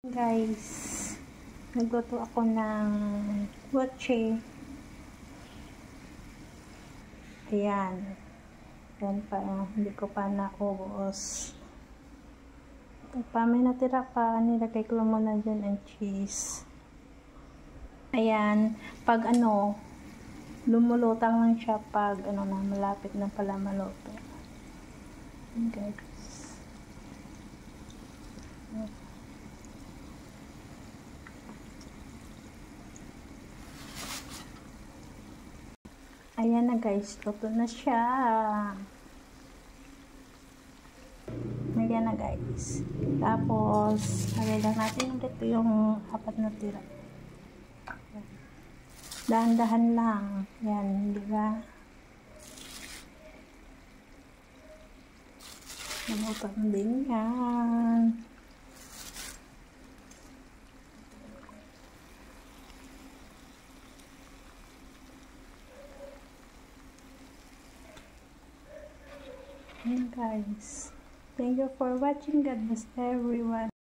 Guys, nagluto ako ng kotse. Ayan. Yan pa, hindi ko pa naubos. Pa, may natira pa, nilagay ko lang muna dyan ang cheese. Ayan, pag lumulutang lang siya pag na, malapit na pala maluto. Okay. Ayan na guys, luto na siya. Ayan na guys. Tapos, lagay lang natin ulit yung 4 na tira. Dahan-dahan lang. Yan, di ba? Namutan din yan. Guys, thank you for watching. God bless everyone.